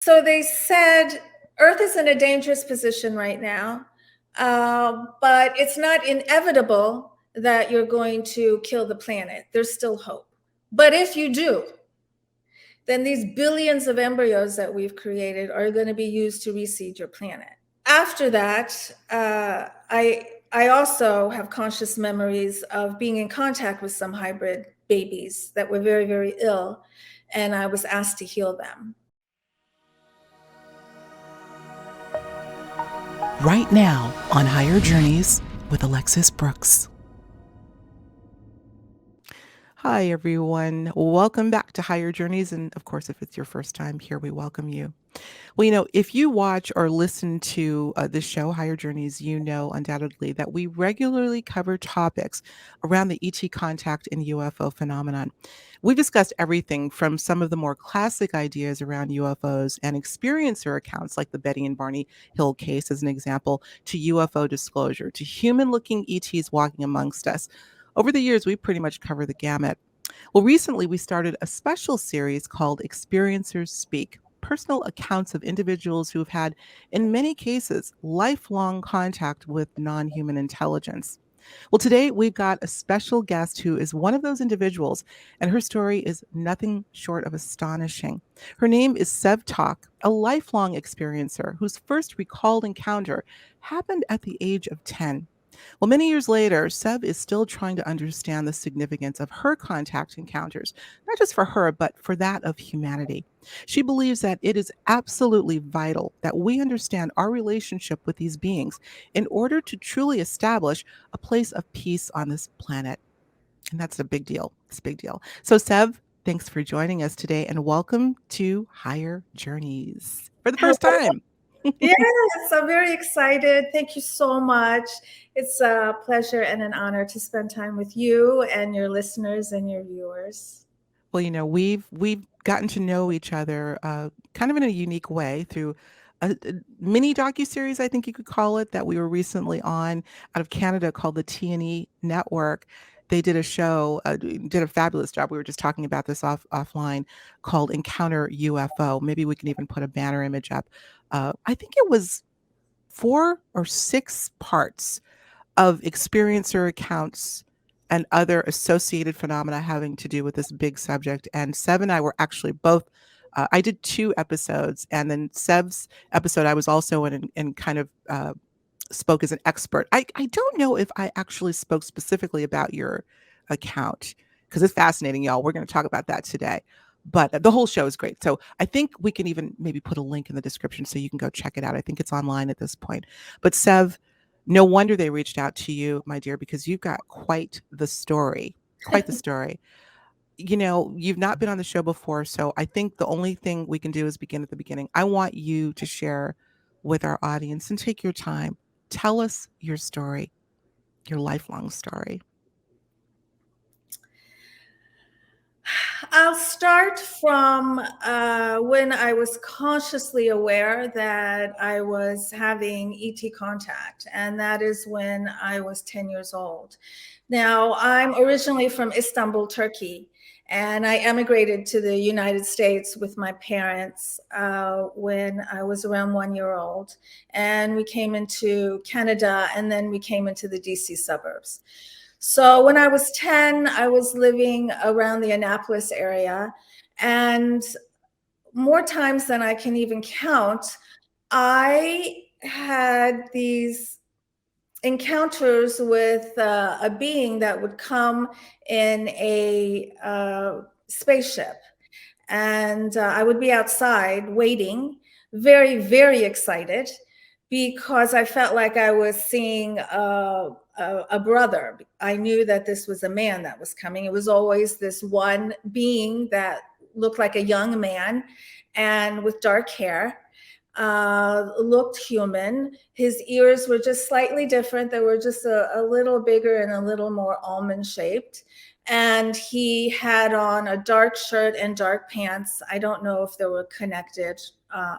So they said Earth is in a dangerous position right now, but it's not inevitable that you're going to kill the planet. There's still hope. But if you do, then these billions of embryos that we've created are going to be used to reseed your planet. After that, I also have conscious memories of being in contact with some hybrid babies that were very, very ill, and I was asked to heal them. Right now on Higher Journeys with Alexis Brooks. Hi, everyone. Welcome back to Higher Journeys. And of course, if it's your first time here, we welcome you. Well, if you watch or listen to this show, Higher Journeys, you know undoubtedly that we regularly cover topics around the ET contact and UFO phenomenon. We discussed everything from some of the more classic ideas around UFOs and experiencer accounts, like the Betty and Barney Hill case, as an example, to UFO disclosure, to human looking ETs walking amongst us. Over the years, we pretty much covered the gamut. Well, recently we started a special series called Experiencers Speak, personal accounts of individuals who have had, in many cases, lifelong contact with non-human intelligence. Well, today we've got a special guest who is one of those individuals, and her story is nothing short of astonishing. Her name is Sev Tok, a lifelong experiencer whose first recalled encounter happened at the age of 10. Well, many years later, Sev is still trying to understand the significance of her contact encounters, not just for her, but for that of humanity. She believes that it is absolutely vital that we understand our relationship with these beings in order to truly establish a place of peace on this planet. And that's a big deal. It's a big deal. So, Sev, thanks for joining us today and welcome to Higher Journeys for the first Hello. time. Yes, I'm very excited. Thank you so much. It's a pleasure and an honor to spend time with you and your listeners and your viewers. Well, we've gotten to know each other kind of in a unique way through a mini docuseries, I think you could call it, that we were recently on out of Canada called the T&E Network. They did a show, did a fabulous job. We were just talking about this offline, called Encounter UFO. Maybe we can even put a banner image up. I think it was 4 or 6 parts of experiencer accounts and other associated phenomena having to do with this big subject. And Sev and I were actually both, I did 2 episodes, and then Sev's episode, I was also in and kind of spoke as an expert. I don't know if I actually spoke specifically about your account because it's fascinating, y'all. We're going to talk about that today. But the whole show is great. So I think we can even maybe put a link in the description so you can go check it out. I think it's online at this point. But Sev, no wonder they reached out to you, my dear, because you've got quite the story. Quite the story. You've not been on the show before, so I think the only thing we can do is begin at the beginning. I want you to share with our audience and take your time. Tell us your story, your lifelong story. I'll start from when I was consciously aware that I was having ET contact, and that is when I was 10 years old. Now, I'm originally from Istanbul, Turkey, and I emigrated to the United States with my parents when I was around 1 year old. And we came into Canada, and then we came into the DC suburbs. So when I was 10, I was living around the Annapolis area, and more times than I can even count, I had these encounters with a being that would come in a spaceship. And I would be outside waiting, very, very excited, because I felt like I was seeing a brother. I knew that this was a man that was coming. It was always this one being that looked like a young man and with dark hair, looked human. His ears were just slightly different. They were just a little bigger and a little more almond shaped. And he had on a dark shirt and dark pants. I don't know if they were connected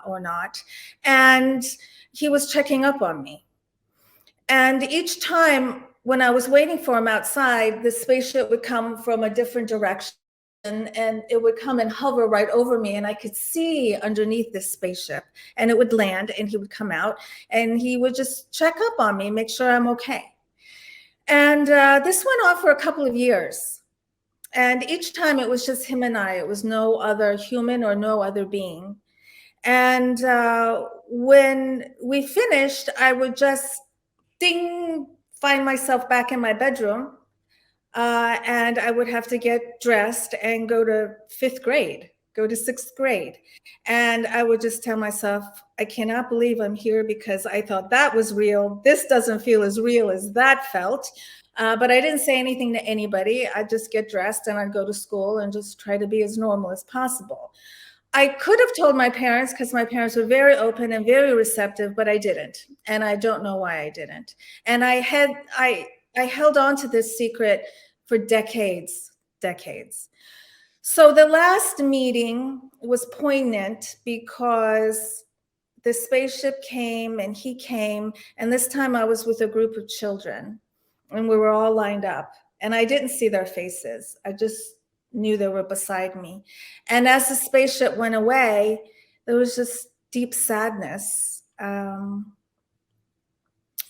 or not. And he was checking up on me. And each time when I was waiting for him outside, the spaceship would come from a different direction. and it would come and hover right over me, and I could see underneath this spaceship, and it would land and he would come out and he would just check up on me, make sure I'm okay. And this went on for a couple of years. And each time it was just him and I. It was no other human or no other being. And when we finished, I would just find myself back in my bedroom. And I would have to get dressed and go to fifth grade, go to sixth grade. And I would just tell myself, I cannot believe I'm here because I thought that was real. This doesn't feel as real as that felt. But I didn't say anything to anybody. I'd just get dressed and I'd go to school and just try to be as normal as possible. I could have told my parents because my parents were very open and very receptive, but I didn't. And I don't know why I didn't. And I held on to this secret for decades. So the last meeting was poignant because the spaceship came and he came, and this time I was with a group of children and we were all lined up and I didn't see their faces. I just knew they were beside me. And as the spaceship went away, there was just deep sadness.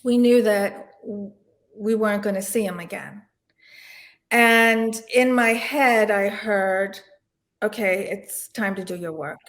We knew that we weren't going to see him again. And in my head, I heard, okay, it's time to do your work.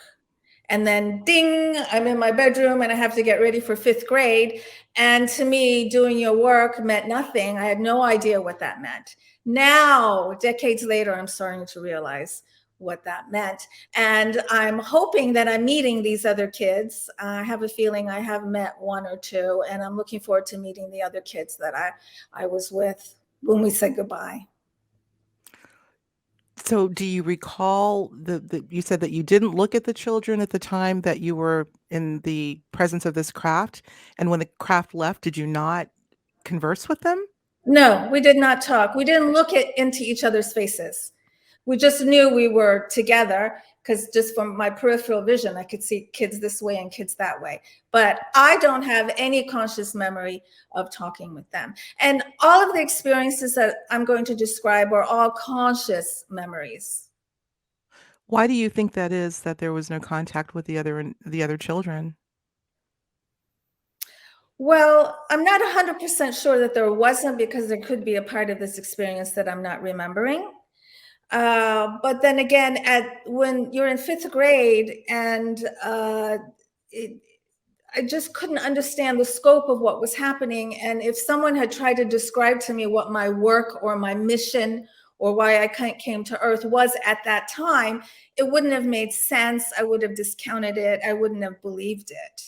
And then ding, I'm in my bedroom and I have to get ready for fifth grade. And to me, doing your work meant nothing. I had no idea what that meant. Now, decades later, I'm starting to realize what that meant. And I'm hoping that I'm meeting these other kids. I have a feeling I have met one or two, and I'm looking forward to meeting the other kids that I was with when we said goodbye. So do you recall you said that you didn't look at the children at the time that you were in the presence of this craft, and when the craft left, did you not converse with them? No, we did not talk. We didn't look into each other's faces. We just knew we were together because just from my peripheral vision, I could see kids this way and kids that way. But I don't have any conscious memory of talking with them. And all of the experiences that I'm going to describe are all conscious memories. Why do you think that is, that there was no contact with the other children? Well, I'm not 100% sure that there wasn't, because there could be a part of this experience that I'm not remembering. But then again, when you're in fifth grade and I just couldn't understand the scope of what was happening. And if someone had tried to describe to me what my work or my mission or why I came to Earth was at that time, it wouldn't have made sense. I would have discounted it. I wouldn't have believed it.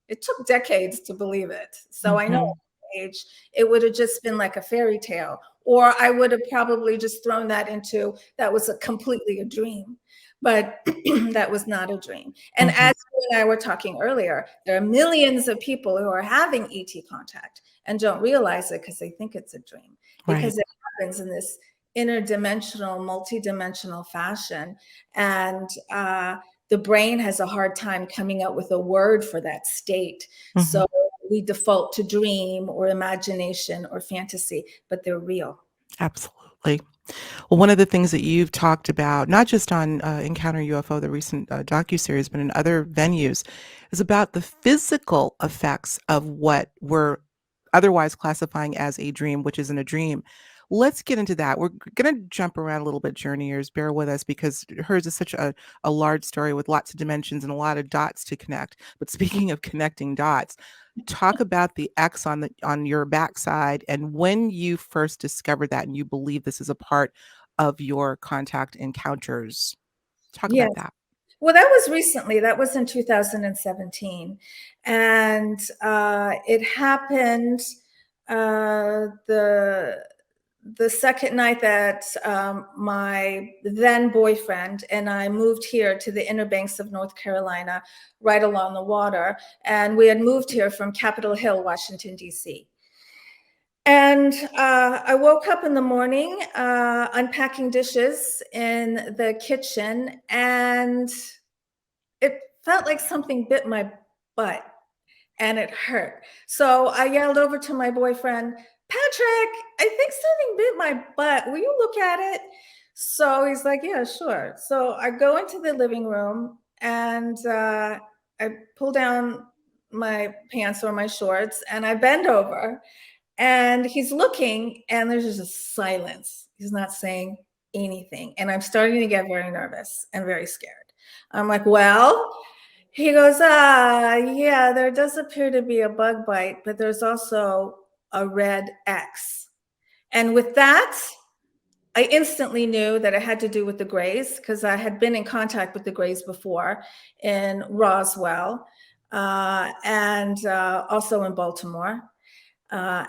It took decades to believe it. So I know at that age, it would have just been like a fairy tale, or I would have probably just thrown that into, that was completely a dream. But that was not a dream. And as you and I were talking earlier, there are millions of people who are having ET contact and don't realize it because they think it's a dream, because it happens in this interdimensional, multidimensional fashion. And the brain has a hard time coming up with a word for that state. So we default to dream or imagination or fantasy, but they're real. Absolutely. Well, one of the things that you've talked about, not just on Encounter UFO, the recent docuseries, but in other venues, is about the physical effects of what we're otherwise classifying as a dream, which isn't a dream. Let's get into that. We're going to jump around a little bit, journeyers. Bear with us because hers is such a large story with lots of dimensions and a lot of dots to connect. But speaking of connecting dots, talk about the X on your backside and when you first discovered that and you believe this is a part of your contact encounters. Talk Yes. about that. Well, that was recently. That was in 2017. And it happened the second night that my then boyfriend and I moved here to the inner banks of North Carolina, right along the water. And we had moved here from Capitol Hill, Washington, D.C. And I woke up in the morning, unpacking dishes in the kitchen, and it felt like something bit my butt and it hurt. So I yelled over to my boyfriend, Patrick, I think something bit my butt. Will you look at it? So he's like, yeah, sure. So I go into the living room and I pull down my pants or my shorts and I bend over and he's looking and there's just a silence. He's not saying anything. And I'm starting to get very nervous and very scared. I'm like, well, he goes, yeah, there does appear to be a bug bite, but there's also a red X. And with that, I instantly knew that it had to do with the Greys because I had been in contact with the Greys before in Roswell and also in Baltimore. I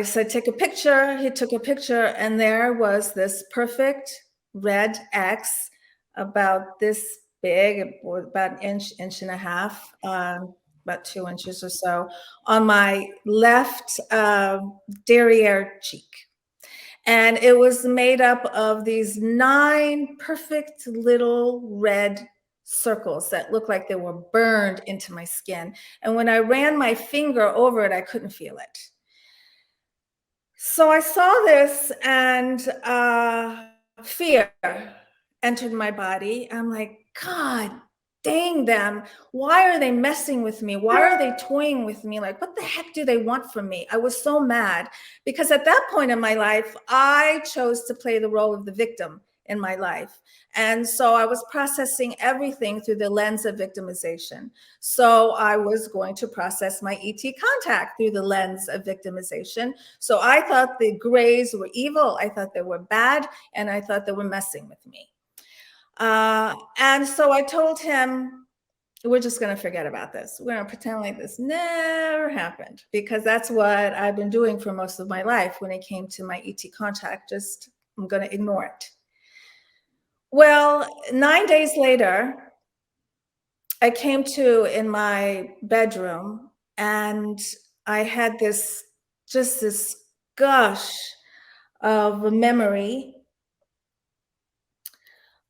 said, take a picture. He took a picture, and there was this perfect red X about this big, about an inch and a half, about 2 inches or so, on my left derriere cheek. And it was made up of these 9 perfect little red circles that looked like they were burned into my skin. And when I ran my finger over it, I couldn't feel it. So I saw this and fear entered my body. I'm like, God dang them. Why are they messing with me? Why are they toying with me? Like, what the heck do they want from me? I was so mad because at that point in my life, I chose to play the role of the victim in my life. And so I was processing everything through the lens of victimization. So I was going to process my ET contact through the lens of victimization. So I thought the Greys were evil. I thought they were bad. And I thought they were messing with me. And so I told him, we're just going to forget about this. We're going to pretend like this never happened, because that's what I've been doing for most of my life when it came to my ET contact. Just, I'm going to ignore it. Well, 9 days later, I came to in my bedroom and I had this, just this gush of a memory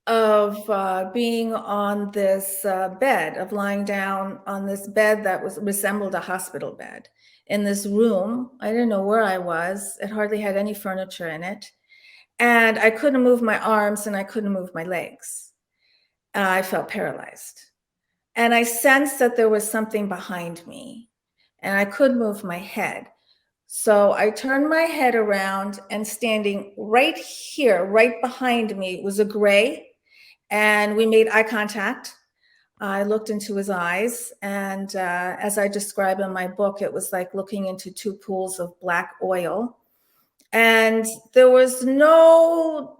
of being on this bed, of lying down on this bed that resembled a hospital bed in this room. I didn't know where I was. It hardly had any furniture in it. And I couldn't move my arms and I couldn't move my legs. I felt paralyzed. And I sensed that there was something behind me and I could move my head. So I turned my head around and standing right here, right behind me was a gray. And we made eye contact. I looked into his eyes, and as I describe in my book, it was like looking into 2 pools of black oil. And there was no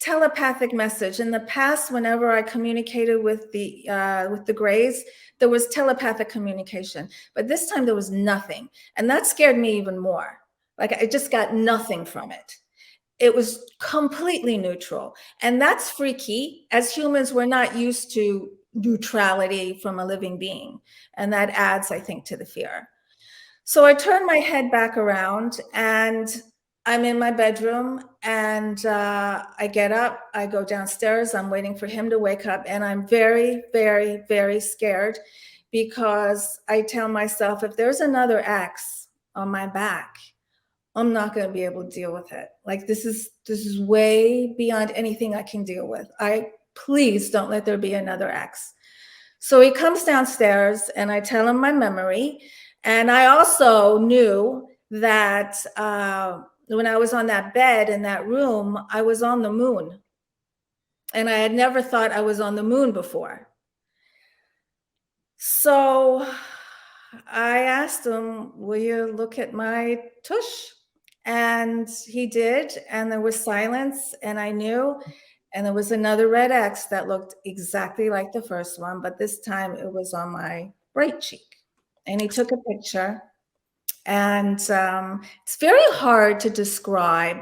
telepathic message. In the past, whenever I communicated with the Greys, there was telepathic communication. But this time there was nothing. And that scared me even more. Like I just got nothing from it. It was completely neutral. And that's freaky. As humans, we're not used to neutrality from a living being. And that adds, I think, to the fear. So I turn my head back around and I'm in my bedroom and I get up, I go downstairs, I'm waiting for him to wake up. And I'm very, very, very scared because I tell myself, if there's another X on my back, I'm not going to be able to deal with it. Like this is way beyond anything I can deal with. Please don't let there be another X. So he comes downstairs and I tell him my memory. And I also knew that when I was on that bed in that room, I was on the moon. And I had never thought I was on the moon before. So I asked him, will you look at my tush? And he did, and there was silence, and I knew, and there was another red X that looked exactly like the first one, but this time it was on my right cheek. And he took a picture, and it's very hard to describe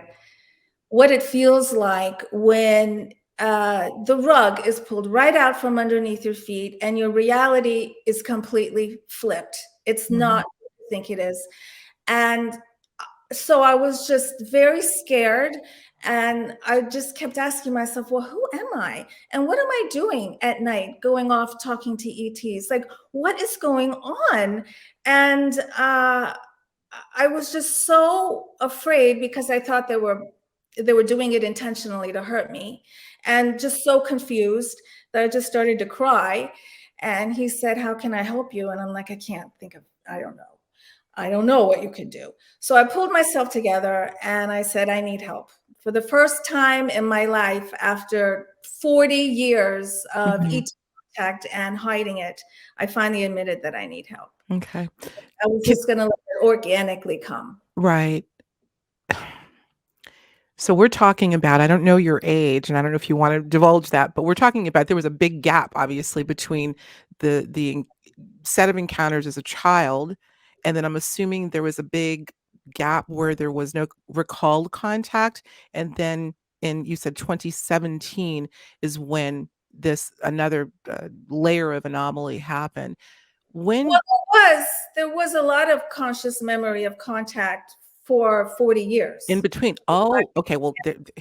what it feels like when the rug is pulled right out from underneath your feet and your reality is completely flipped. It's not what you think it is. And so I was just very scared. And I just kept asking myself, well, who am I? And what am I doing at night going off talking to ETs? Like, what is going on? And I was just so afraid because I thought they were they were doing it intentionally to hurt me, and just so confused that I just started to cry. And he said, "How can I help you?" And I'm like, I don't know. I don't know what you can do. So I pulled myself together and I said, I need help. For the first time in my life, after 40 years of Mhm. ET contact and hiding it, I finally admitted that I need help. Okay. I was Can just going to let it organically come. Right. So we're talking about, I don't know your age, and I don't know if you want to divulge that, but we're talking about there was a big gap, obviously, between the set of encounters as a child, and then I'm assuming there was a big gap where there was no recalled contact, and then in you said 2017 is when this another layer of anomaly happened. Well, When there was a lot of conscious memory of contact for 40 in years. between, oh, okay, well, I think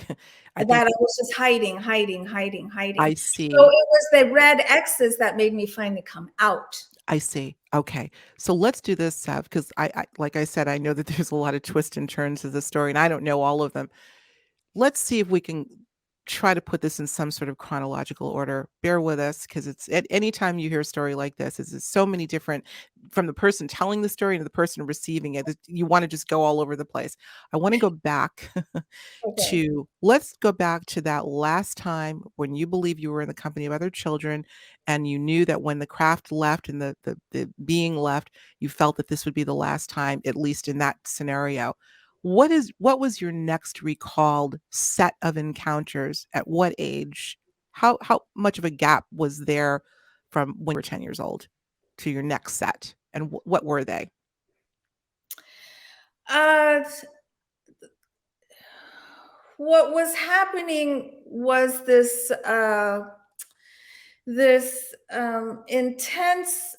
That I was just hiding, hiding, hiding, I hiding. So see. it was the red X's that made me finally come out. I see. Okay. So let's do this, Sev, because like I said, I know that there's a lot of twists and turns to the story, and I don't know all of them. Let's see if we can try to put this in some sort of chronological order. Bear with us, because it's at any time you hear a story like this, it's so many different from the person telling the story to the person receiving it. You want to just go all over the place. I want to go back Okay. to let's go back to that last time when you believe you were in the company of other children and you knew that when the craft left and the being left, you felt that this would be the last time, at least in that scenario. What was your next recalled set of encounters? At what age? How much of a gap was there from when you were 10 years old to your next set? And what were they? Uh, what was happening was this intense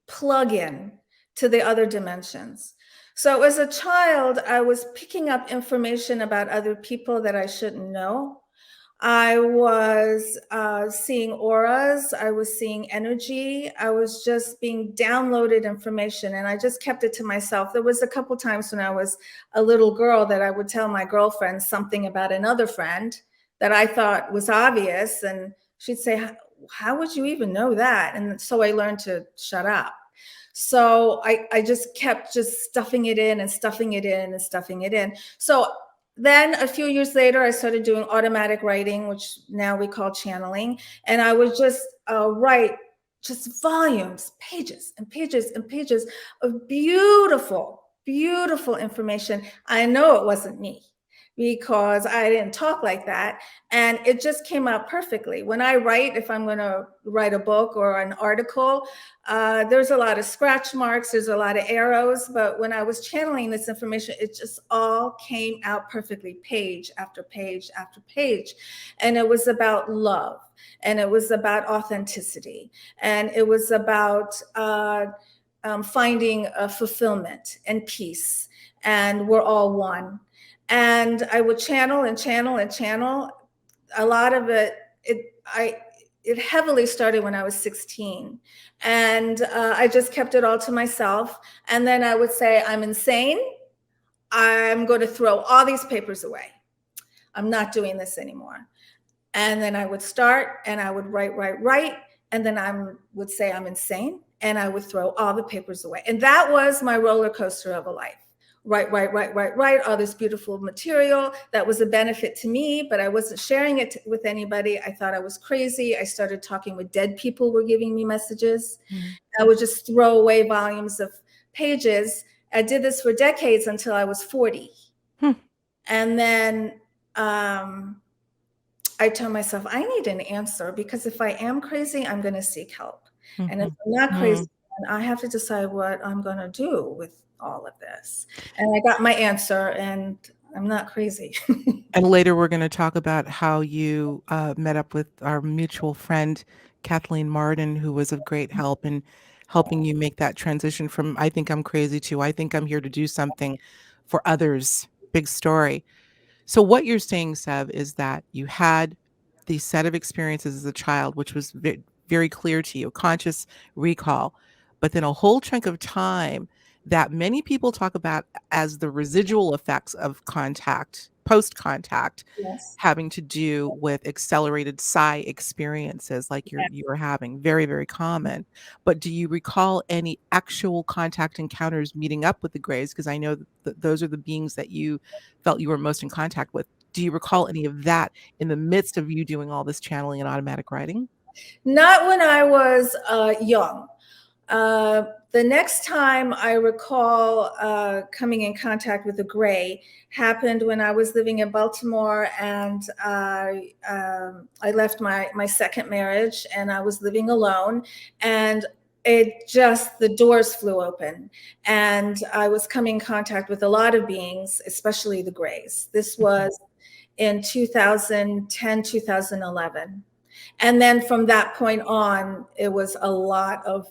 plug-in to the other dimensions. So as a child, I was picking up information about other people that I shouldn't know. I was seeing auras. I was seeing energy. I was just being downloaded information, and I just kept it to myself. There was a couple times when I was a little girl that I would tell my girlfriend something about another friend that I thought was obvious, and she'd say, "How would you even know that?" And so I learned to shut up. So I just kept just stuffing it in and stuffing it in and stuffing it in. So then a few years later, I started doing automatic writing, which now we call channeling. And I would just write just volumes, pages and pages and pages of beautiful, beautiful information. I know it wasn't me because I didn't talk like that. And it just came out perfectly. When I write, if I'm going to write a book or an article, there's a lot of scratch marks, there's a lot of arrows, but when I was channeling this information, it just all came out perfectly, page after page after page. And it was about love, and it was about authenticity, and it was about finding fulfillment and peace, and we're all one. And I would channel and channel and channel. A lot of it heavily started when I was 16. And I just kept it all to myself. And then I would say, I'm insane. I'm going to throw all these papers away. I'm not doing this anymore. And then I would start and I would write, write, write. And then I would say, I'm insane. And I would throw all the papers away. And that was my roller coaster of a life. Write, write, write, write, write, all this beautiful material that was a benefit to me, but I wasn't sharing it with anybody. I thought I was crazy. I started talking with dead people who were giving me messages. Mhm. I would just throw away volumes of pages. I did this for decades until I was 40. Hmm. And then I told myself, I need an answer, because if I am crazy, I'm going to seek help. And if Mhm. I'm not crazy, Mm. then I have to decide what I'm going to do with all of this. And I got my answer, and I'm not crazy. And later, we're going to talk about how you met up with our mutual friend, Kathleen Martin, who was of great help in helping you make that transition from I think I'm crazy to I think I'm here to do something for others. Big story. So, what you're saying, Sev, is that you had the set of experiences as a child, which was very clear to you, conscious recall, but then a whole chunk of time that many people talk about as the residual effects of contact, post contact, Yes. having to do with accelerated psi experiences like you're having. Very, very common. But do you recall any actual contact encounters meeting up with the Greys? Because I know that those are the beings that you felt you were most in contact with. Do you recall any of that in the midst of you doing all this channeling and automatic writing? Not when I was young. The next time I recall coming in contact with a gray happened when I was living in Baltimore, and I left my second marriage, and I was living alone, and the doors flew open, and I was coming in contact with a lot of beings, especially the grays. This was in 2010, 2011. And then from that point on, it was a lot of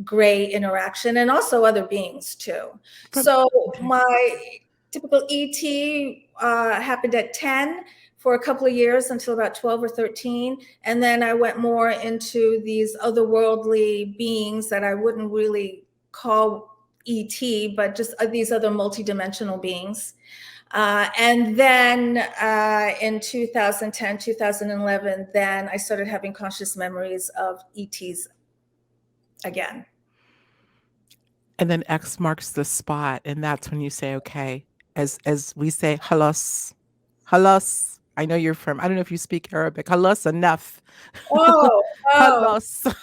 gray interaction, and also other beings too. So Okay. my typical ET happened at 10 for a couple of years until about 12 or 13. And then I went more into these otherworldly beings that I wouldn't really call ET, but just these other multidimensional beings. And then in 2010, 2011, then I started having conscious memories of ETs again. And then X marks the spot, and that's when you say, okay, as we say, halas, halas. I know you're from, I don't know if you speak Arabic. Halas, enough. Oh, oh, Halas,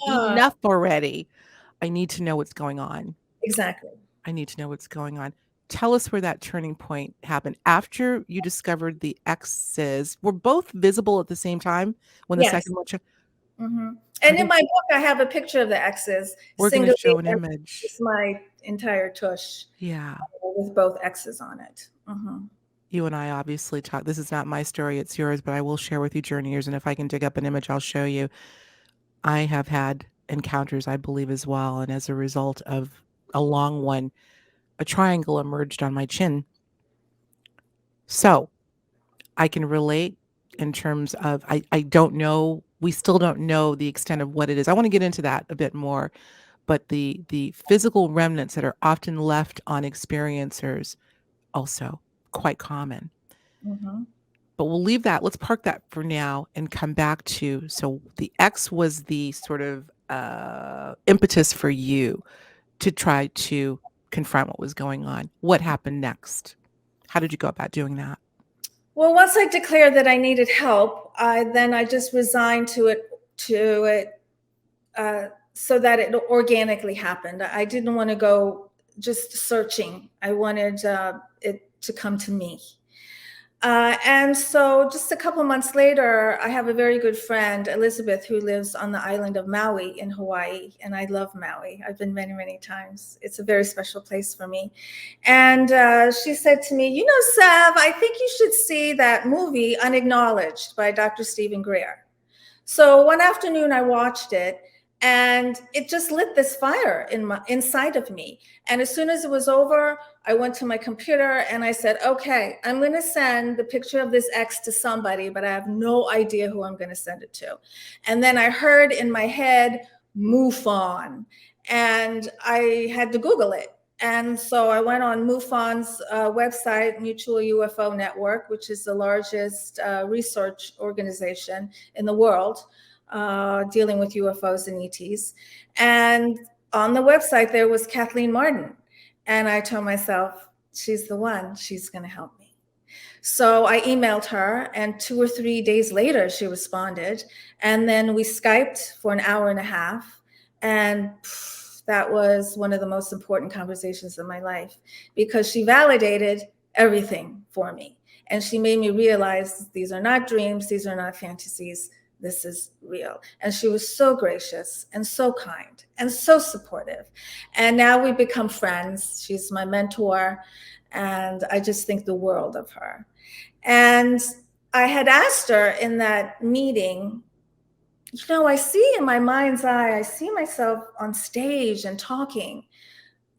ah, enough already. I need to know what's going on. exactly. I need to know what's going on. Tell us where that turning point happened. After you discovered the X's, were both visible at the same time when the Yes. second one? Mm-hmm. Are And in they? my book, I have a picture of the X's, We're going to singly, show an just image. my entire tush Yeah. with both X's on it. Mm-hmm. You and I obviously talk. This is not my story, it's yours, but I will share with you journeyers. And if I can dig up an image, I'll show you. I have had encounters, I believe, as well. And as a result of a long one, a triangle emerged on my chin. So I can relate in terms of, I don't know, we still don't know the extent of what it is. I want to get into that a bit more, but the physical remnants that are often left on experiencers also quite common. Mm-hmm. But we'll leave that. Let's park that for now and come back to, so the X was the sort of impetus for you to try to confront what was going on. What happened next? How did you go about doing that? Well, once I declared that I needed help, I just resigned to it so that it organically happened. I didn't want to go just searching. I wanted it to come to me. And so just a couple months later, I have a very good friend, Elizabeth, who lives on the island of Maui in Hawaii. And I love Maui. I've been many, many times. It's a very special place for me. And she said to me, you know, Sev, I think you should see that movie Unacknowledged by Dr. Stephen Greer. So one afternoon I watched it, and it just lit this fire inside of me. And as soon as it was over, I went to my computer and I said, okay, I'm going to send the picture of this X to somebody, but I have no idea who I'm going to send it to. And then I heard in my head, MUFON, and I had to Google it. And so I went on MUFON's website, Mutual UFO Network, which is the largest research organization in the world dealing with UFOs and ETs. And on the website, there was Kathleen Martin. And I told myself, she's the one, she's going to help me. So I emailed her, and 2 or 3 days later, she responded. And then we Skyped for an hour and a half. And that was one of the most important conversations of my life, because she validated everything for me. And she made me realize these are not dreams, these are not fantasies, this is real. And she was so gracious and so kind and so supportive. And now we've become friends. She's my mentor, and I just think the world of her. And I had asked her in that meeting, you know, I see in my mind's eye, I see myself on stage and talking.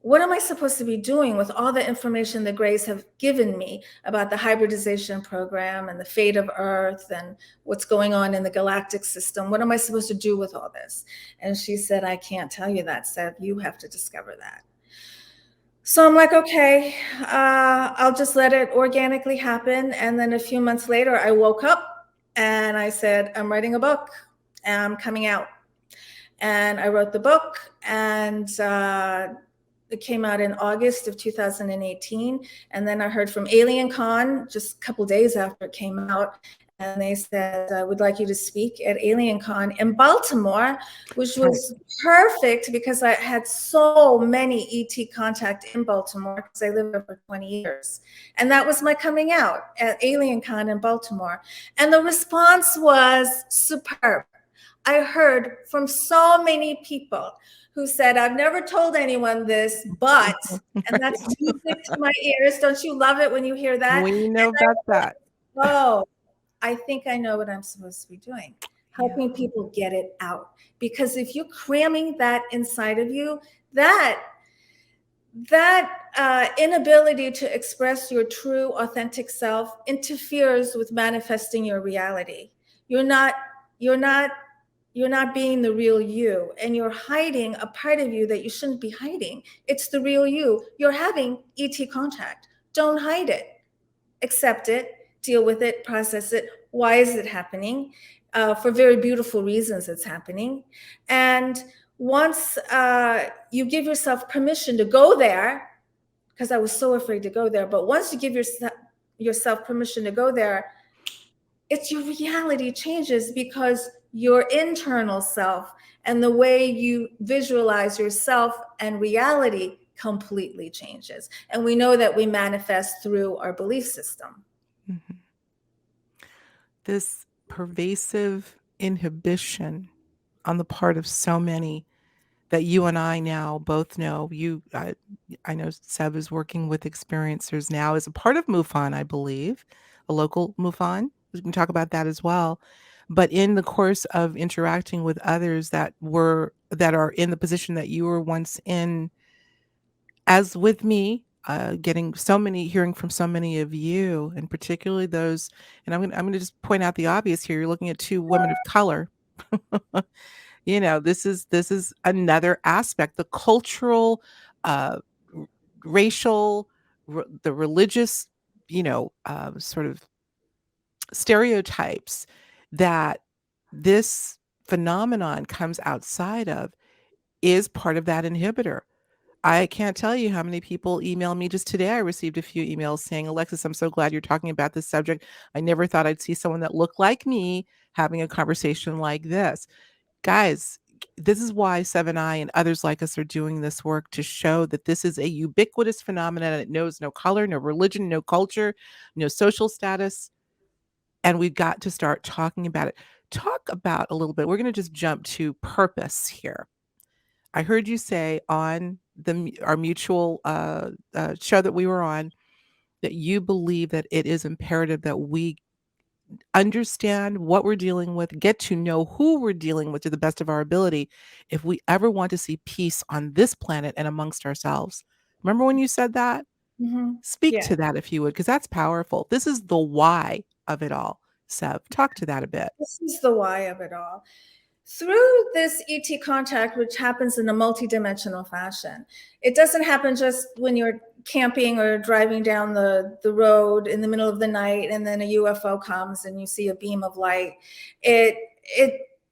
what am I supposed to be doing with all the information the Greys have given me about the hybridization program and the fate of Earth and what's going on in the galactic system? What am I supposed to do with all this? And she said, I can't tell you that, Sev. You have to discover that. So I'm like, okay, I'll just let it organically happen. And then a few months later, I woke up and I said, I'm writing a book and I'm coming out. And I wrote the book, and it came out in August of 2018. And then I heard from Alien Con just a couple days after it came out. And they said, I would like you to speak at Alien Con in Baltimore, which was perfect because I had so many ET contact in Baltimore because I lived there for 20 years. And that was my coming out at Alien Con in Baltimore. And the response was superb. I heard from so many people who said, I've never told anyone this, but, and that's music to my ears. Don't you love it when you hear that? We know about that. Oh, I think I know what I'm supposed to be doing, helping people get it out. Because if you're cramming that inside of you, that inability to express your true, authentic self interferes with manifesting your reality. You're not being the real you, and you're hiding a part of you that you shouldn't be hiding. It's the real you. You're having ET contact. Don't hide it. Accept it, deal with it, process it. Why is it happening? For very beautiful reasons it's happening. And once you give yourself permission to go there, because I was so afraid to go there, but once you give yourself permission to go there, it's your reality changes, because your internal self and the way you visualize yourself and reality completely changes. And we know that we manifest through our belief system. Mm-hmm. This pervasive inhibition on the part of so many that you and I now both know. I know Seb is working with experiencers now as a part of MUFON, I believe, a local MUFON. We can talk about that as well. But in the course of interacting with others that are in the position that you were once in, as with me, hearing from so many of you, and particularly those, and I'm gonna just point out the obvious here. You're looking at two women of color. This is another aspect, the cultural, uh, racial, the religious, sort of stereotypes that this phenomenon comes outside of is part of that inhibitor. I can't tell you how many people email me. Just today, I received a few emails saying, Alexis, I'm so glad you're talking about this subject. I never thought I'd see someone that looked like me having a conversation like this. Guys, this is why Sev and I and others like us are doing this work, to show that this is a ubiquitous phenomenon. It knows no color, no religion, no culture, no social status. And we've got to start talking about it. Talk about a little bit. We're going to just jump to purpose here. I heard you say on our mutual show that we were on that you believe that it is imperative that we understand what we're dealing with, get to know who we're dealing with to the best of our ability, if we ever want to see peace on this planet and amongst ourselves. Remember when you said that? Mm-hmm. Speak Yeah. to that if you would, because that's powerful. This is the why of it all. Sev, talk to that a bit. This is the why of it all. Through this ET contact, which happens in a multidimensional fashion, it doesn't happen just when you're camping or driving down the road in the middle of the night and then a UFO comes and you see a beam of light.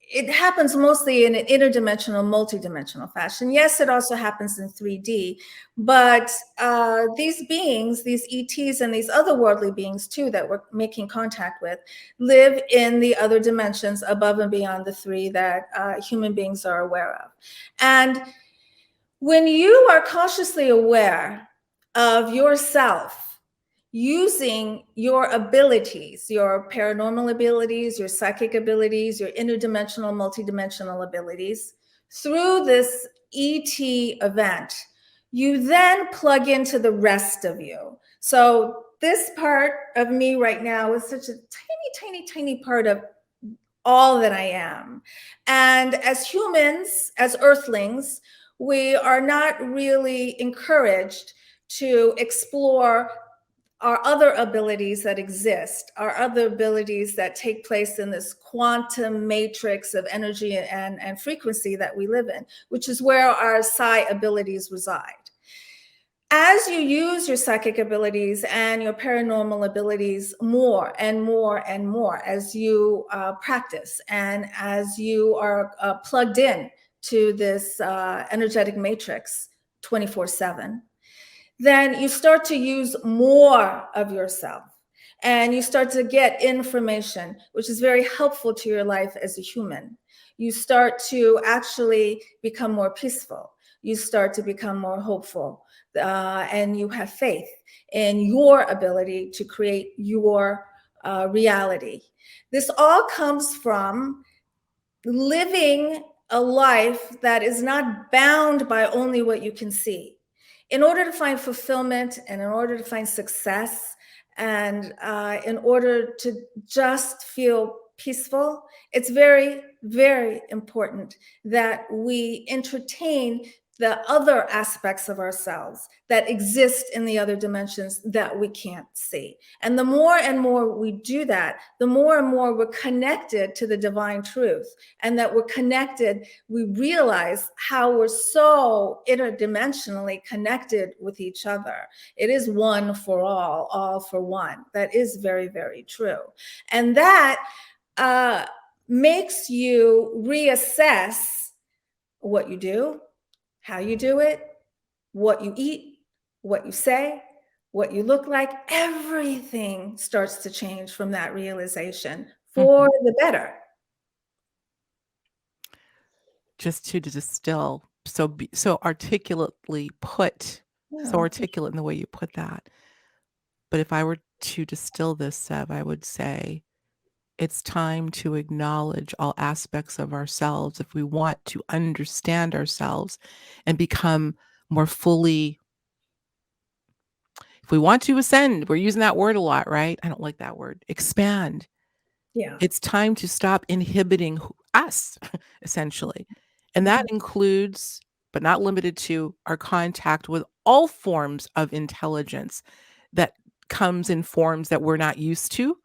It happens mostly in an interdimensional, multidimensional fashion. Yes, it also happens in 3D, but these beings, these ETs and these otherworldly beings too that we're making contact with, live in the other dimensions above and beyond the three that human beings are aware of. And when you are consciously aware of yourself, using your abilities, your paranormal abilities, your psychic abilities, your interdimensional, multidimensional abilities, through this ET event, you then plug into the rest of you. So this part of me right now is such a tiny part of all that I am. And as humans, as earthlings, we are not really encouraged to explore our other abilities that exist, our other abilities that take place in this quantum matrix of energy and frequency that we live in, which is where our psi abilities reside. As you use your psychic abilities and your paranormal abilities more and more and more as you practice and as you are plugged in to this energetic matrix 24/7, then you start to use more of yourself and you start to get information, which is very helpful to your life as a human. You start to actually become more peaceful. You start to become more hopeful, and you have faith in your ability to create your reality. This all comes from living a life that is not bound by only what you can see. In order to find fulfillment and in order to find success and in order to just feel peaceful, it's very, very important that we entertain the other aspects of ourselves that exist in the other dimensions that we can't see. And the more and more we do that, the more and more we're connected to the divine truth, and that we're connected, we realize how we're so interdimensionally connected with each other. It is one for all for one. That is very, very true. And that makes you reassess what you do, how you do it, what you eat, what you say, what you look like. Everything starts to change from that realization for the better. Just to distill, so articulately put, so Yeah. articulate in the way you put that. But if I were to distill this, Sev, I would say it's time to acknowledge all aspects of ourselves if we want to understand ourselves and become more fully. If we want to ascend, we're using that word a lot, right? I don't like that word. Expand. Yeah. It's time to stop inhibiting us, essentially. And that Mhm. includes, but not limited to, our contact with all forms of intelligence that comes in forms that we're not used to.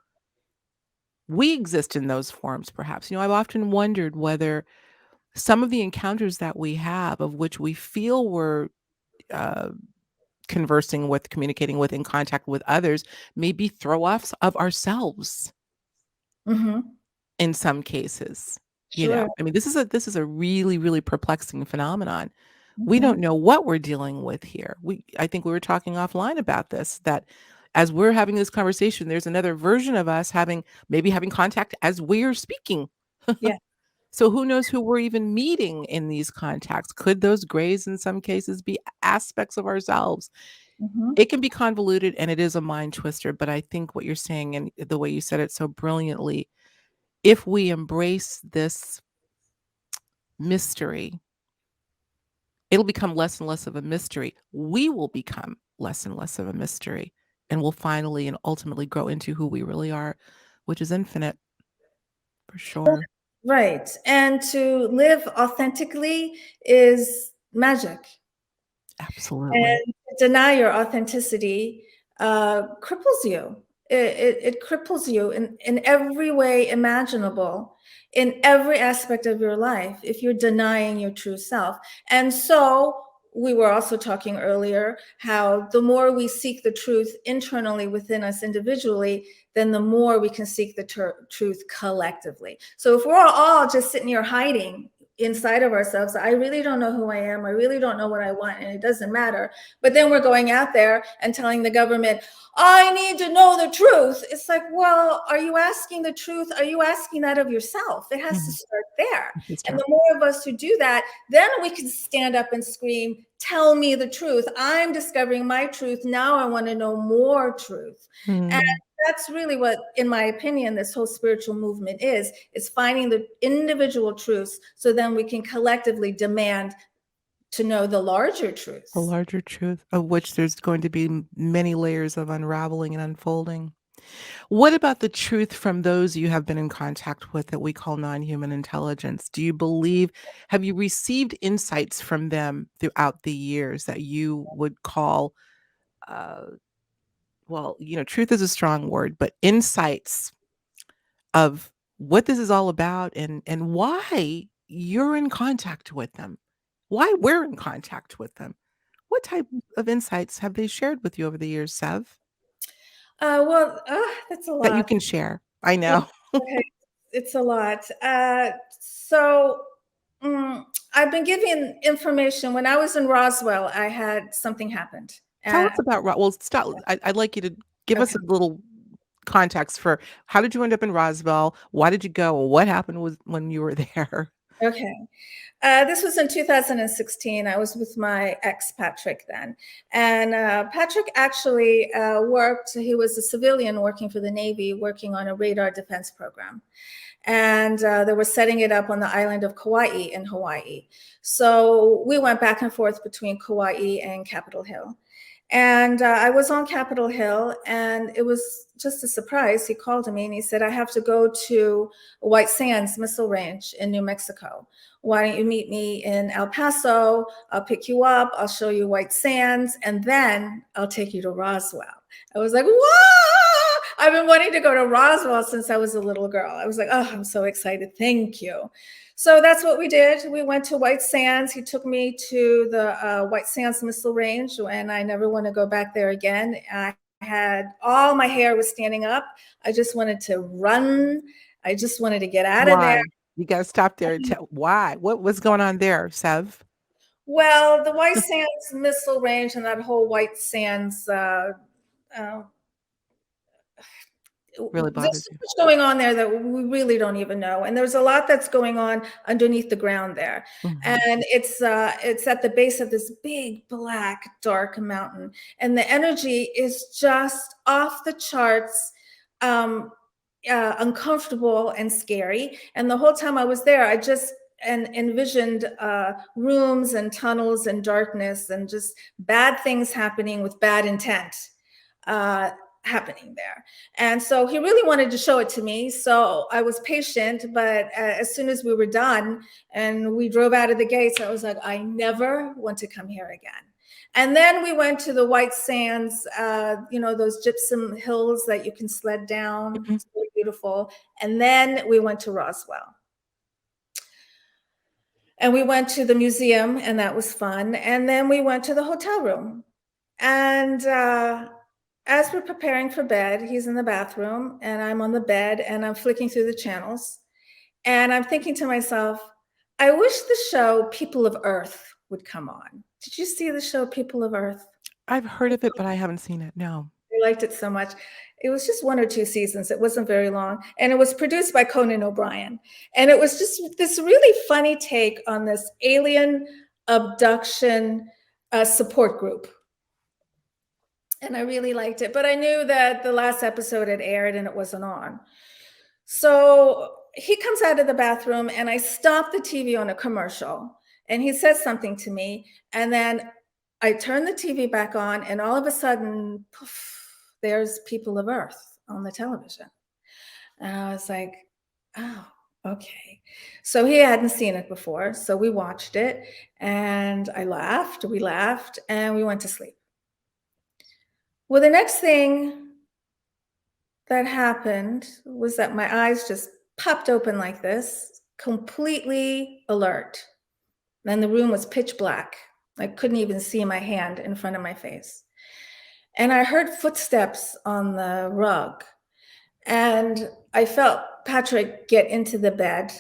We exist in those forms, perhaps. I've often wondered whether some of the encounters that we have, of which we feel we're uh, conversing with, communicating with, in contact with others, may be throw offs of ourselves Mhm. in some cases. Sure. I mean, this is a really, really perplexing phenomenon. We don't Mhm. know what we're dealing with here. I think we were talking offline about this, that as we're having this conversation, there's another version of us maybe having contact as we're speaking. Yeah. So who knows who we're even meeting in these contacts? Could those grays in some cases be aspects of ourselves? Mhm. It can be convoluted and it is a mind twister, but I think what you're saying and the way you said it so brilliantly, if we embrace this mystery, it'll become less and less of a mystery. We will become less and less of a mystery, and we'll finally and ultimately grow into who we really are, which is infinite for sure. Right. And to live authentically is magic. Absolutely. And to deny your authenticity cripples you. It cripples you in every way imaginable, in every aspect of your life, if you're denying your true self. And so we were also talking earlier how the more we seek the truth internally within us individually, then the more we can seek the truth collectively. So if we're all just sitting here hiding inside of ourselves, I really don't know who I am, I really don't know what I want, and it doesn't matter, but then we're going out there and telling the government, I need to know the truth. It's like, well, are you asking the truth? Are you asking that of yourself? It has to Mhm. start there. It's And true. the more of us who do that, then we can stand up and scream, tell me the truth. I'm discovering my truth. Now I want to know more truth. And Mm. that's really what, in my opinion, this whole spiritual movement is finding the individual truths so then we can collectively demand to know the larger The truths. larger truth, of which there's going to be many layers of unraveling and unfolding. What about the truth from those you have been in contact with that we call non-human intelligence? Do you believe have you received insights from them throughout the years that you would call, uh, well, truth is a strong word, but insights of what this is all about and why you're in contact with them, why we're in contact with them? What type of insights have they shared with you over the years, Sev, That's a that you lot. can share? I Yeah, know. okay, it's a lot. So mm, I've been given information. When I was in Roswell, I had something happened. Tell us about well, stop. I'd like you to give us Okay. a little context for how did you end up in Roswell? Why did you go? What happened when you were there? Okay. This was in 2016. I was with my ex, Patrick, then. And Patrick actually worked, he was a civilian working for the Navy, working on a radar defense program. And they were setting it up on the island of Kauai in Hawaii. So we went back and forth between Kauai and Capitol Hill. And I was on Capitol Hill, and it was just a surprise. He called me and he said, I have to go to White Sands Missile Range in New Mexico. Why don't you meet me in El Paso? I'll pick you up, I'll show you White Sands, and then I'll take you to Roswell. I was like, whoa! I've been wanting to go to Roswell since I was a little girl. I was like, oh, I'm so excited. Thank you. So that's what we did. We went to White Sands. He took me to the White Sands Missile Range, and I never want to go back there again. I had all my hair was standing up. I just wanted to run. I just wanted to get out of there. Why? You gotta stop there and tell why. What's going on there, Sev? Well, the White Sands Missile Range and that whole White Sands uh, Really there's bothers so you. much going on there that we really don't even know, and there's a lot that's going on underneath the ground there. Mhm. And it's at the base of this big black dark mountain, and the energy is just off the charts, um, uncomfortable and scary. And the whole time I was there, I just envisioned rooms and tunnels and darkness and just bad things happening with bad intent. Uh, Happening there. And so he really wanted to show it to me. So I was patient, but as soon as we were done and we drove out of the gates, I was like, I never want to come here again. And then we went to the White Sands, those gypsum hills that you can sled down. Mhm. It's really beautiful. And then we went to Roswell. And we went to the museum, and that was fun. And then we went to the hotel room. And as we're preparing for bed, he's in the bathroom, and I'm on the bed, and I'm flicking through the channels. And I'm thinking to myself, I wish the show People of Earth would come on. Did you see the show People of Earth? I've heard of it, but I haven't seen it, no. I liked it so much. It was just 1 or 2 seasons. It wasn't very long. And it was produced by Conan O'Brien. And it was just this really funny take on this alien abduction support group. And I really liked it. But I knew that the last episode had aired and it wasn't on. So he comes out of the bathroom, and I stop the TV on a commercial, and he says something to me. And then I turn the TV back on, and all of a sudden, poof, there's People of Earth on the television. And I was like, oh, okay. So he hadn't seen it before. So we watched it, and we laughed, and we went to sleep. Well, the next thing that happened was that my eyes just popped open like this, completely alert. And the room was pitch black. I couldn't even see my hand in front of my face. And I heard footsteps on the rug. And I felt Patrick get into the bed.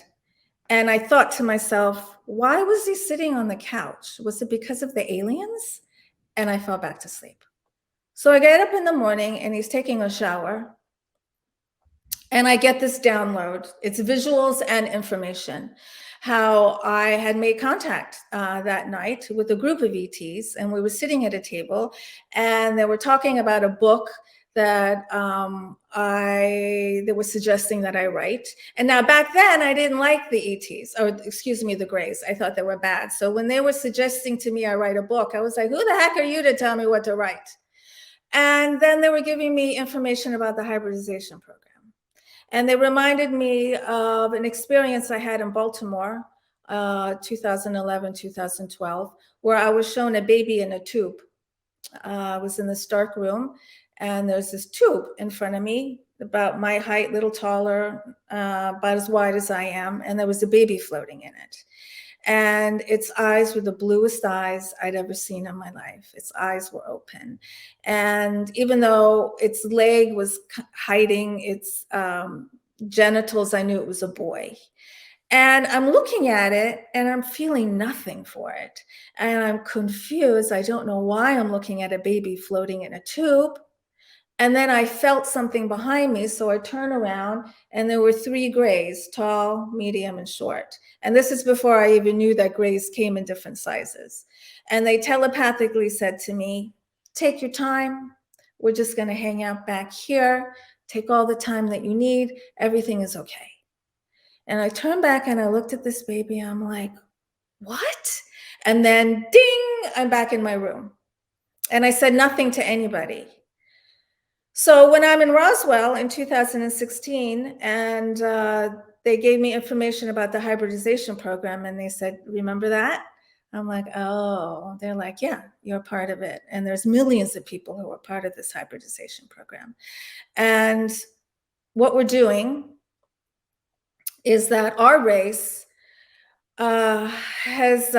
And I thought to myself, why was he sitting on the couch? Was it because of the aliens? And I fell back to sleep. So I get up in the morning, and he's taking a shower. And I get this download. It's visuals and information. How I had made contact that night with a group of ETs, and we were sitting at a table, and they were talking about a book that they were suggesting that I write. And now back then, I didn't like the ETs, or excuse me, the Greys. I thought they were bad. So when they were suggesting to me I write a book, I was like, who the heck are you to tell me what to write? And then they were giving me information about the hybridization program. And they reminded me of an experience I had in Baltimore, 2011, 2012, where I was shown a baby in a tube. I was in this dark room, and there's this tube in front of me, about my height, a little taller, about as wide as I am, and there was a baby floating in it. And its eyes were the bluest eyes I'd ever seen in my life. Its eyes were open. And even though its leg was hiding its genitals, I knew it was a boy. And I'm looking at it and I'm feeling nothing for it. And I'm confused. I don't know why I'm looking at a baby floating in a tube. And then I felt something behind me. So I turn around and there were 3 grays, tall, medium, and short. And this is before I even knew that grays came in different sizes. And they telepathically said to me, take your time. We're just going to hang out back here. Take all the time that you need. Everything is okay. And I turned back and I looked at this baby. I'm like, what? And then ding, I'm back in my room. And I said nothing to anybody. So when I'm in Roswell in 2016, and they gave me information about the hybridization program, and they said, remember that? I'm like, oh, they're like, yeah, you're a part of it. And there's millions of people who are part of this hybridization program. And what we're doing is that our race has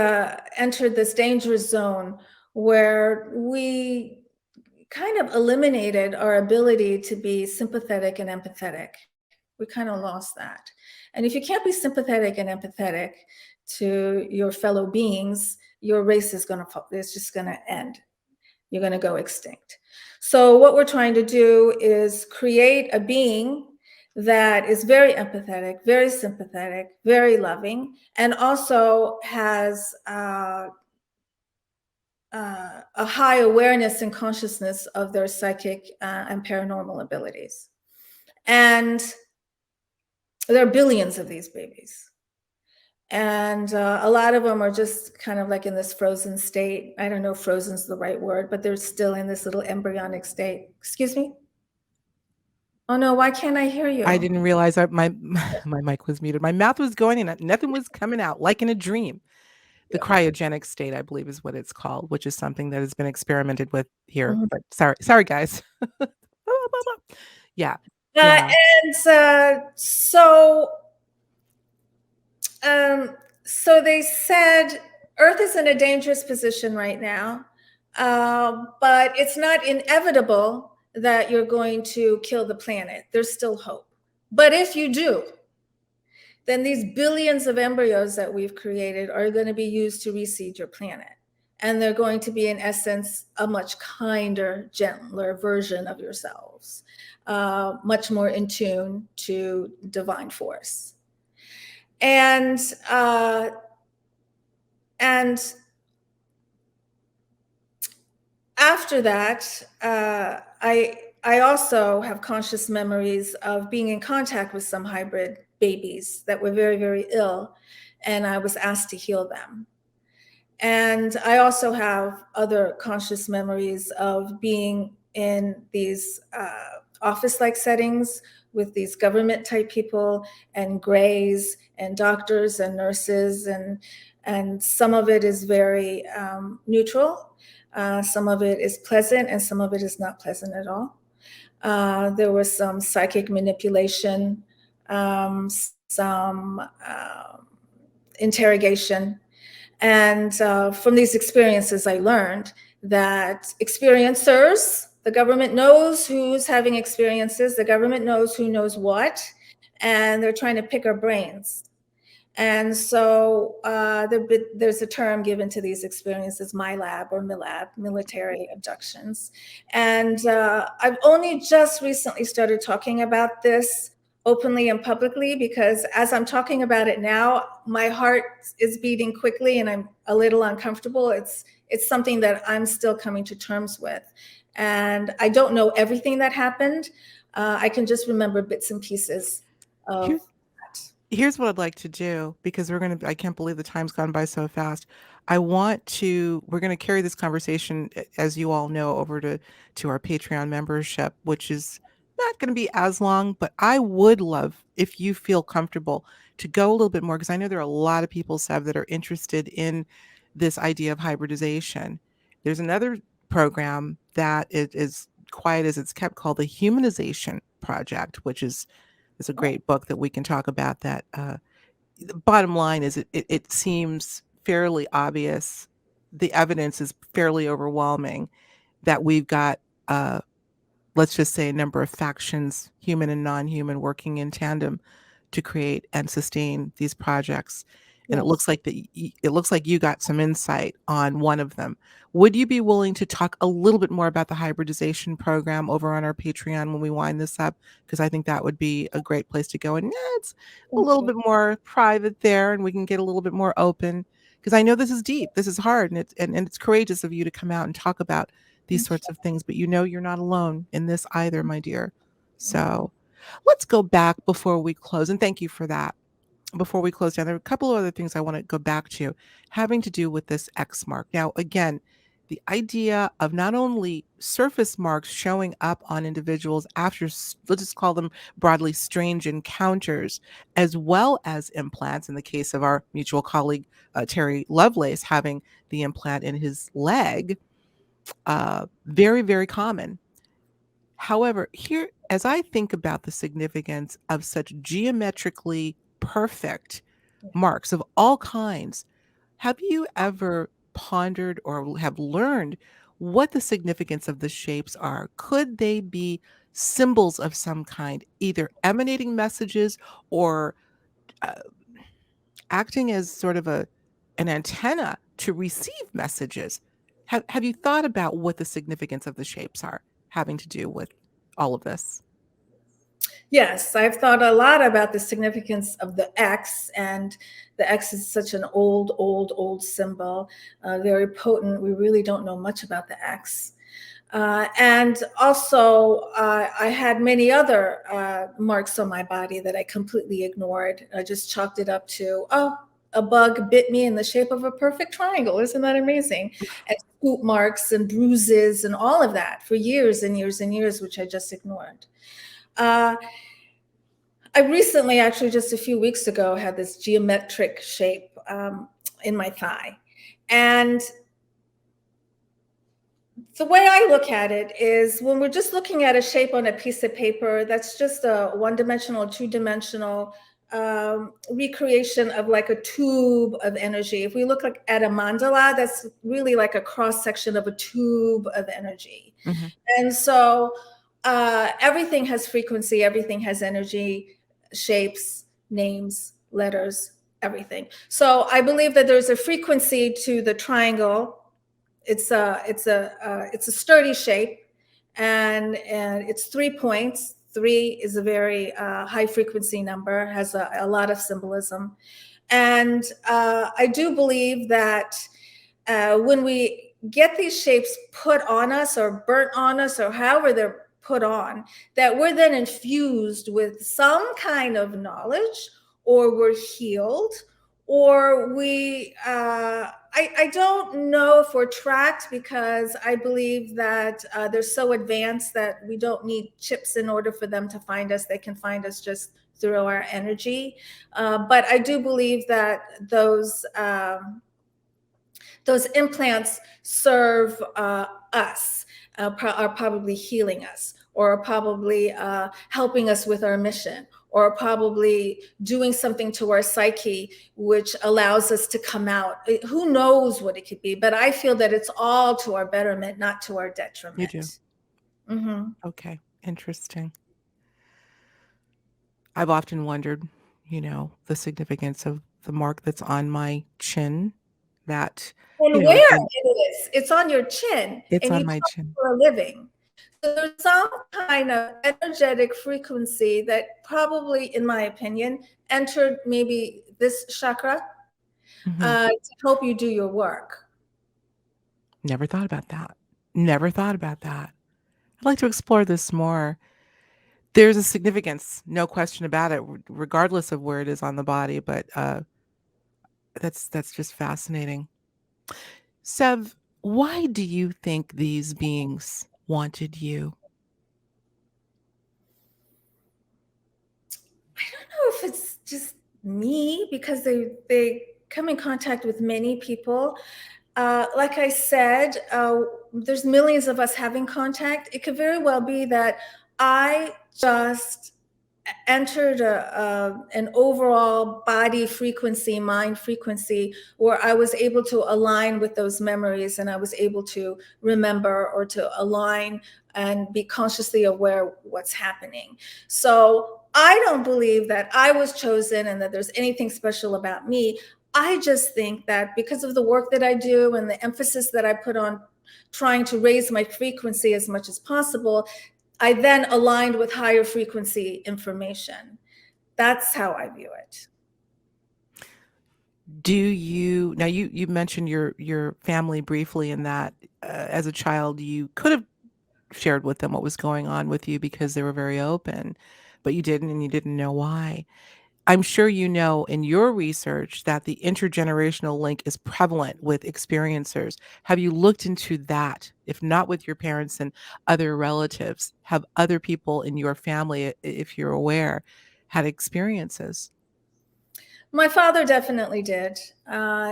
entered this dangerous zone where we kind of eliminated our ability to be sympathetic and empathetic. We kind of lost that. And if you can't be sympathetic and empathetic to your fellow beings, your race is it's just going to end. You're going to go extinct. So what we're trying to do is create a being that is very empathetic, very sympathetic, very loving, and also has a high awareness and consciousness of their psychic and paranormal abilities. And there are billions of these babies. And a lot of them are just kind of like in this frozen state. I don't know if frozen's the right word, but they're still in this little embryonic state. Excuse me? Oh no, why can't I hear you? I didn't realize my mic was muted. My mouth was going and nothing was coming out, like in a dream. The cryogenic state, I believe, is what it's called, which is something that has been experimented with here. Mhm. But sorry, guys. Yeah. And so they said Earth is in a dangerous position right now, but it's not inevitable that you're going to kill the planet. There's still hope. But if you do, then these billions of embryos that we've created are going to be used to reseed your planet. And they're going to be, in essence, a much kinder, gentler version of yourselves, much more in tune to divine force. And after that, I also have conscious memories of being in contact with some hybrid babies that were very, very ill, and I was asked to heal them. And I also have other conscious memories of being in these office-like settings with these government-type people and grays and doctors and nurses, and some of it is very neutral. Some of it is pleasant and some of it is not pleasant at all. There was some psychic manipulation, some interrogation. And from these experiences, I learned that experiencers, the government knows who's having experiences, the government knows who knows what, and they're trying to pick our brains. And so there's a term given to these experiences, MILAB or MILAB, military abductions. And I've only just recently started talking about this openly and publicly, because as I'm talking about it now, my heart is beating quickly and I'm a little uncomfortable. It's something that I'm still coming to terms with. And I don't know everything that happened. I can just remember bits and pieces of Here's what I'd like to do because I can't believe the time's gone by so fast. We're going to carry this conversation, as you all know, over to our Patreon membership, which is not going to be as long, but I would love if you feel comfortable to go a little bit more because I know there are a lot of people, Sev, that are interested in this idea of hybridization. There's another program that is quiet as it's kept called the Humanization Project, which is a great book that we can talk about that. The bottom line is it seems fairly obvious. The evidence is fairly overwhelming that we've got let's just say a number of factions, human and non-human, working in tandem to create and sustain these projects. And it looks Yes. like it looks like you got some insight on one of them. Would you be willing to talk a little bit more about the hybridization program over on our Patreon when we wind this up? Because I think that would be a great place to go. And yeah, it's a Thank little you. bit more private there, and we can get a little bit more open. Because I know this is deep, this is hard, and it's courageous of you to come out and talk about these Thank sorts of things, but you know you're not alone in this either, my dear. you. So let's go back before we close. And thank you for that. Before we close down, there are a couple of other things I want to go back to having to do with this X mark. Now, again, the idea of not only surface marks showing up on individuals after, let's just call them broadly strange encounters, as well as implants, in the case of our mutual colleague, Terry Lovelace, having the implant in his leg, very, very common. However, here, as I think about the significance of such geometrically perfect marks of all kinds, have you ever pondered or have learned what the significance of the shapes are? Could they be symbols of some kind, either emanating messages or uh, acting as sort of an antenna to receive messages? Have you thought about what the significance of the shapes are having to do with all of this? Yes, I've thought a lot about the significance of the X, and the X is such an old symbol, very potent. We really don't know much about the X. And also, I had many other marks on my body that I completely ignored. I just chalked it up to, oh, a bug bit me in the shape of a perfect triangle. Isn't that amazing? And scoop marks and bruises and all of that for years and years and years, which I just ignored. Uh, I recently, actually just a few weeks ago, had this geometric shape in my thigh. And the way I look at it is when we're just looking at a shape on a piece of paper, that's just a one-dimensional, two-dimensional recreation of like a tube of energy. If we look at a mandala, that's really like a cross-section of a tube of energy. Mm-hmm. And so everything has frequency, everything has energy, shapes, names, letters, everything. So I believe that there's a frequency to the triangle. It's a sturdy shape, and it's 3 points. Three is a very high frequency number, has a lot of symbolism. And I do believe that when we get these shapes put on us or burnt on us or however they're put on, that we're then infused with some kind of knowledge, or we're healed, or I don't know if we're tracked, because I believe that they're so advanced that we don't need chips in order for them to find us. They can find us just through our energy. But I do believe that those implants serve us, are probably healing us, or are probably helping us with our mission, or are probably doing something to our psyche, which allows us to come out. Who knows what it could be? But I feel that it's all to our betterment, not to our You do. detriment. Mm-hmm. Okay. Interesting. I've often wondered, the significance of the mark that's on my chin that, And where again, it is, it's on your chin, it's and on you my talk chin. for a living. So there's some kind of energetic frequency that probably, in my opinion, entered maybe this chakra Hmm. to help you do your work. Never thought about that. Never thought about that. I'd like to explore this more. There's a significance, no question about it, regardless of where it is on the body, but, that's just fascinating. Sev, why do you think these beings wanted you? I don't know if it's just me because they come in contact with many people. Like I said, there's millions of us having contact. It could very well be that I just entered an overall body frequency, mind frequency, where I was able to align with those memories and I was able to remember or to align and be consciously aware what's happening. So I don't believe that I was chosen and that there's anything special about me. I just think that because of the work that I do and the emphasis that I put on trying to raise my frequency as much as possible, I then aligned with higher frequency information. That's how I view it. Do you now you mentioned your family briefly in that, as a child, you could have shared with them what was going on with you because they were very open, but you didn't and you didn't know why. I'm sure you know in your research that the intergenerational link is prevalent with experiencers. Have you looked into that? If not with your parents and other relatives, have other people in your family, if you're aware, had experiences? My father definitely did.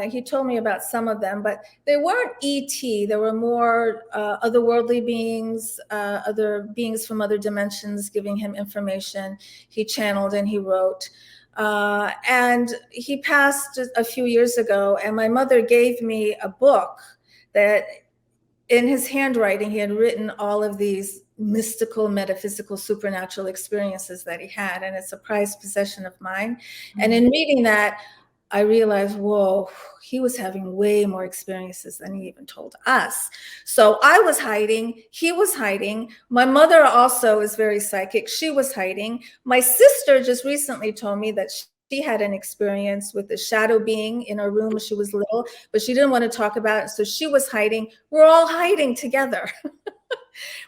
He told me about some of them, but they weren't ET. There were more otherworldly beings, other beings from other dimensions giving him information. He channeled and he wrote. And he passed a few years ago, and my mother gave me a book that in his handwriting, he had written all of these mystical, metaphysical, supernatural experiences that he had. And it's a prized possession of mine. And in reading that, I realized, whoa, he was having way more experiences than he even told us. So I was hiding. He was hiding. My mother also is very psychic. She was hiding. My sister just recently told me that she had an experience with a shadow being in her room when she was little, but she didn't want to talk about it. So she was hiding. We're all hiding together.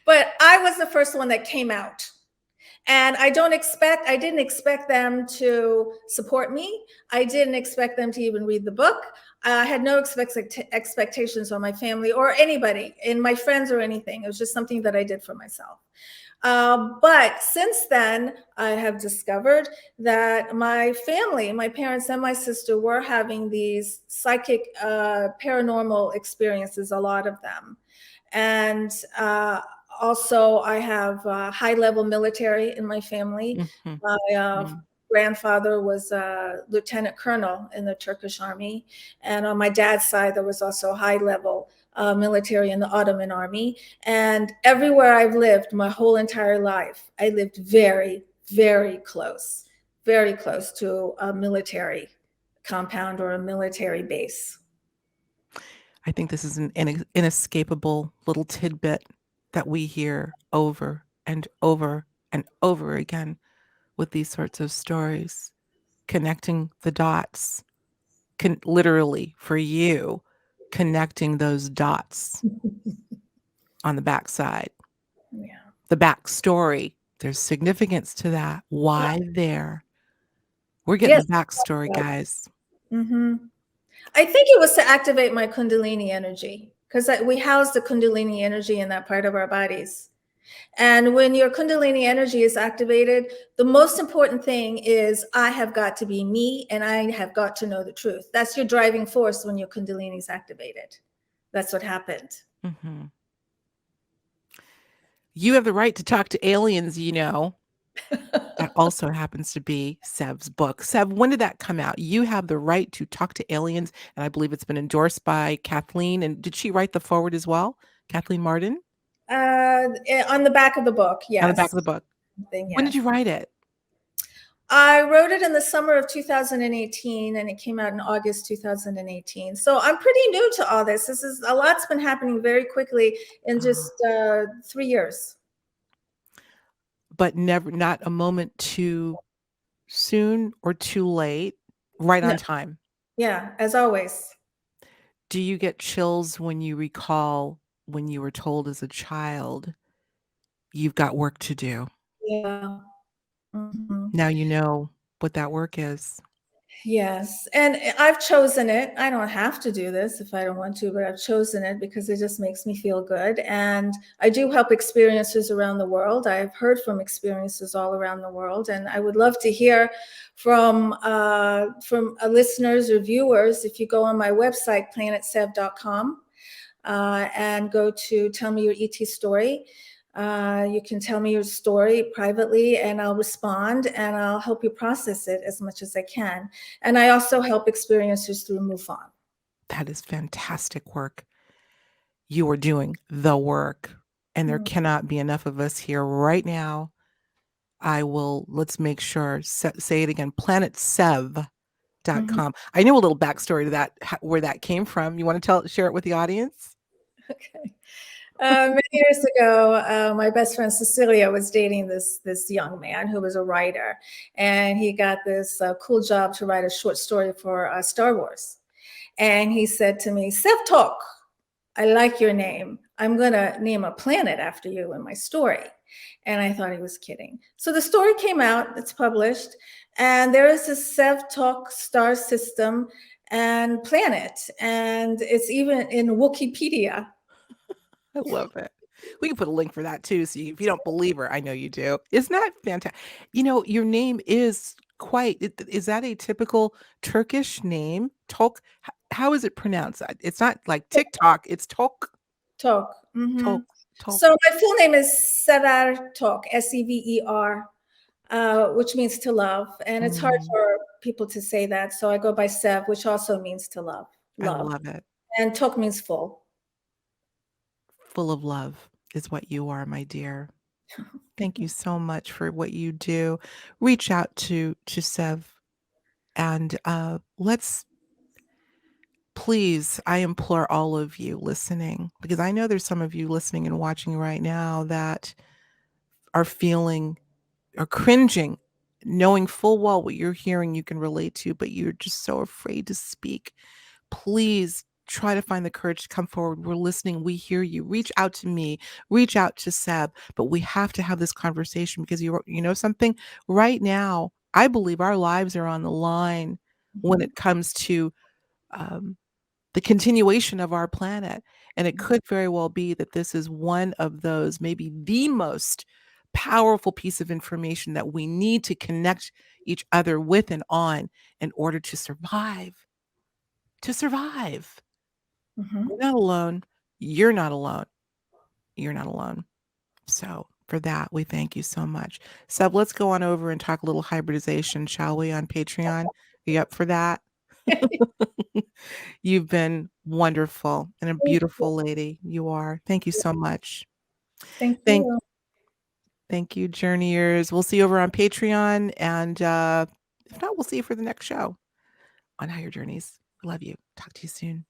But I was the first one that came out. And I didn't expect them to support me. I didn't expect them to even read the book. I had no expectations on my family or anybody, in my friends or anything. It was just something that I did for myself. But since then, I have discovered that my family, my parents and my sister, were having these psychic paranormal experiences, a lot of them. And also, I have high-level military in my family. Mhm, My mm. grandfather was a lieutenant colonel in the Turkish army. And on my dad's side, there was also high-level military in the Ottoman army. And everywhere I've lived my whole entire life, I lived very, very close to a military compound or a military base. I think this is an inescapable little tidbit that we hear over and over and over again with these sorts of stories, connecting the dots, literally for you, connecting those dots on the backside, Yeah. the backstory. There's significance to that. Why there? We're getting the Yes. backstory, guys. Mm-hmm. I think it was to activate my Kundalini energy because we house the Kundalini energy in that part of our bodies. And when your Kundalini energy is activated, the most important thing is I have got to be me and I have got to know the truth. That's your driving force when your Kundalini is activated. That's what happened. Mhm. You have the right to talk to aliens, you know. That also happens to be Sev's book. Sev, when did that come out? You have the right to talk to aliens, and I believe it's been endorsed by Kathleen. And did she write the forward as well? Kathleen Martin? On the back of the book, On the back yes. of the book. When did Yes. you write it? I wrote it in the summer of 2018 and it came out in August 2018. So I'm pretty new to all this. This is a lot's been happening very quickly in Ah, just 3 years. but never, not a moment too soon or too late, right No, on time. yeah, as always. Do you get chills when you recall when you were told as a child, you've got work to do? Yeah. Mhm. Now you know what that work is. Yes, and I've chosen it. I don't have to do this if I don't want to, but I've chosen it because it just makes me feel good. And I do help experiencers around the world. I've heard from experiencers all around the world, and I would love to hear from listeners or viewers. If you go on my website, planetsev.com, and go to Tell Me Your ET Story. You can tell me your story privately and I'll respond and I'll help you process it as much as I can. And I also help experiencers through MUFON. That is fantastic work. You are doing the work, and there Mm. cannot be enough of us here right now. Let's make sure, say it again, planetsev.com. Mhm. I know a little backstory to that, where that came from. You want to share it with the audience? Okay. Many years ago, my best friend Cecilia was dating this young man who was a writer, and he got this cool job to write a short story for Star Wars. And he said to me, Sev Tok, I like your name. I'm going to name a planet after you in my story. And I thought he was kidding. So the story came out, it's published, and there is a Sev Tok star system and planet, and it's even in Wikipedia. I love it. We can put a link for that too. So if you don't believe her, I know you do. Isn't that fantastic? Your name is is that a typical Turkish name? Tok? How is it pronounced? It's not like TikTok, it's Tok. Tok. Hmm. Tok. Tok. So my full name is Sever Tok, Sever, which means to love. And it's hard Mm, for people to say that. So I go by Sev, which also means to love, I love. love it. And Tok means full. Full of love is what you are, my dear. Thank you so much for what you do. Reach out to Sev, and let's please, I implore all of you listening, because I know there's some of you listening and watching right now that are feeling or cringing, knowing full well what you're hearing you can relate to, but you're just so afraid to speak. Please try to find the courage to come forward. We're listening. We hear you. Reach out to me. Reach out to Seb. But we have to have this conversation, because you know something? Right now, I believe our lives are on the line when Mhm. it comes to um, the continuation of our planet. And it could very well be that this is one of those, maybe the most powerful piece of information that we need to connect each other with and on in order to survive. To survive. We're Mhm. not alone. You're not alone. You're not alone. So for that, we thank you so much. Seb, let's go on over and talk a little hybridization, shall we, on Patreon? Are you up for that? You've been wonderful and a Thank beautiful lady. You are. Thank you so much. thank Thank you. thank you, journeyers. We'll see you over on Patreon. And if not, we'll see you for the next show on Higher Journeys. Love you. Talk to you soon.